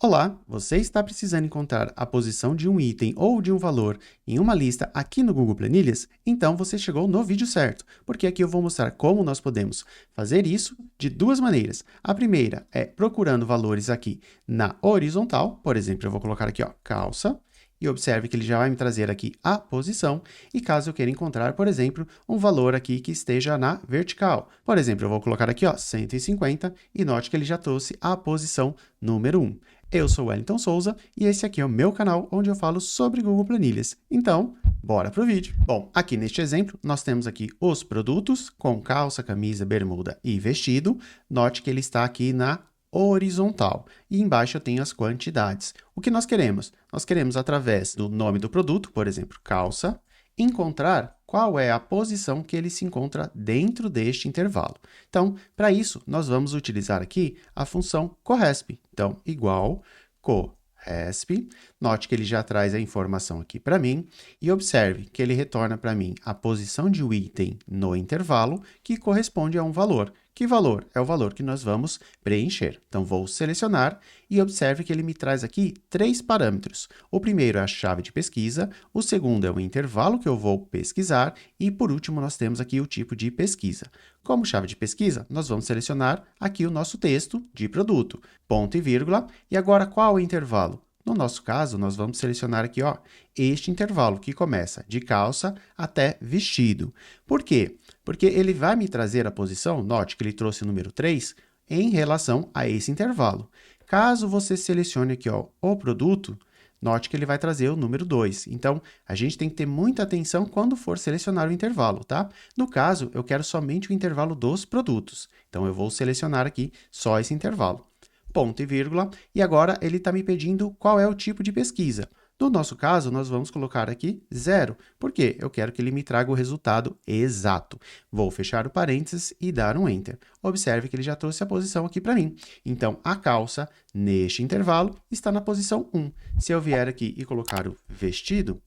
Olá, você está precisando encontrar a posição de um item ou de um valor em uma lista aqui no Google Planilhas? Então você chegou no vídeo certo, porque aqui eu vou mostrar como nós podemos fazer isso de duas maneiras. A primeira é procurando valores aqui na horizontal, por exemplo, eu vou colocar aqui, ó, calça, e observe que ele já vai me trazer aqui a posição, e caso eu queira encontrar, por exemplo, um valor aqui que esteja na vertical. Por exemplo, eu vou colocar aqui, ó, 150, e note que ele já trouxe a posição número 1. Eu sou o Wellington Souza e esse aqui é o meu canal onde eu falo sobre Google Planilhas. Então, bora pro vídeo. Bom, aqui neste exemplo, nós temos aqui os produtos com calça, camisa, bermuda e vestido. Note que ele está aqui na horizontal e embaixo eu tenho as quantidades. O que nós queremos? Nós queremos, através do nome do produto, por exemplo, calça, encontrar qual é a posição que ele se encontra dentro deste intervalo. Então, para isso, nós vamos utilizar aqui a função corresp. Então, igual corresp. Note que ele já traz a informação aqui para mim e observe que ele retorna para mim a posição de um item no intervalo que corresponde a um valor. Que valor? É o valor que nós vamos preencher. Então, vou selecionar e observe que ele me traz aqui três parâmetros. O primeiro é a chave de pesquisa, o segundo é o intervalo que eu vou pesquisar e, por último, nós temos aqui o tipo de pesquisa. Como chave de pesquisa, nós vamos selecionar aqui o nosso texto de produto, ponto e vírgula, e agora qual é o intervalo? No nosso caso, nós vamos selecionar aqui, ó, este intervalo que começa de calça até vestido. Por quê? Porque ele vai me trazer a posição, note que ele trouxe o número 3, em relação a esse intervalo. Caso você selecione aqui, ó, o produto, note que ele vai trazer o número 2. Então, a gente tem que ter muita atenção quando for selecionar o intervalo, tá? No caso, eu quero somente o intervalo dos produtos. Então, eu vou selecionar aqui só esse intervalo. Ponto e vírgula, e agora ele está me pedindo qual é o tipo de pesquisa. No nosso caso, nós vamos colocar aqui 0, porque eu quero que ele me traga o resultado exato. Vou fechar o parênteses e dar um Enter. Observe que ele já trouxe a posição aqui para mim. Então, a calça, neste intervalo, está na posição 1. Se eu vier aqui e colocar o vestido,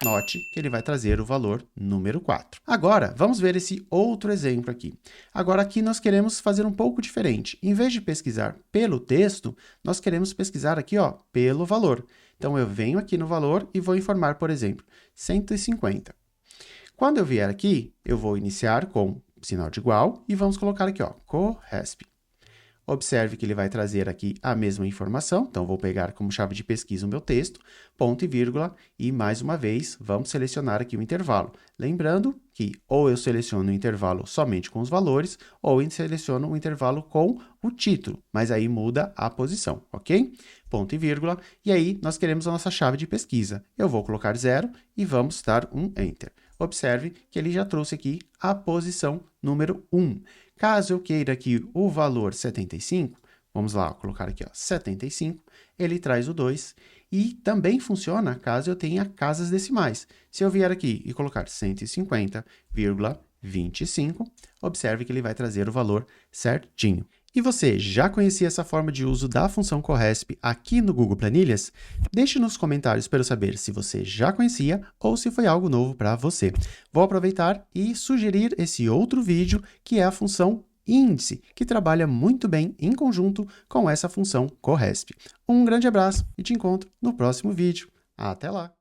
note que ele vai trazer o valor número 4. Agora, vamos ver esse outro exemplo aqui. Agora, aqui nós queremos fazer um pouco diferente. Em vez de pesquisar pelo texto, nós queremos pesquisar aqui, ó, pelo valor. Então, eu venho aqui no valor e vou informar, por exemplo, 150. Quando eu vier aqui, eu vou iniciar com sinal de igual e vamos colocar aqui, ó, corresp. Observe que ele vai trazer aqui a mesma informação, então vou pegar como chave de pesquisa o meu texto, ponto e vírgula, e mais uma vez vamos selecionar aqui o intervalo. Lembrando que ou eu seleciono o intervalo somente com os valores, ou eu seleciono o intervalo com o título, mas aí muda a posição, ok? Ponto e vírgula, e aí nós queremos a nossa chave de pesquisa. Eu vou colocar 0 e vamos dar um Enter. Observe que ele já trouxe aqui a posição número 1. Caso eu queira aqui o valor 75, vamos lá, colocar aqui, ó, 75, ele traz o 2 e também funciona caso eu tenha casas decimais. Se eu vier aqui e colocar 150,25, observe que ele vai trazer o valor certinho. E você já conhecia essa forma de uso da função corresp aqui no Google Planilhas? Deixe nos comentários para eu saber se você já conhecia ou se foi algo novo para você. Vou aproveitar e sugerir esse outro vídeo, que é a função índice, que trabalha muito bem em conjunto com essa função corresp. Um grande abraço e te encontro no próximo vídeo. Até lá!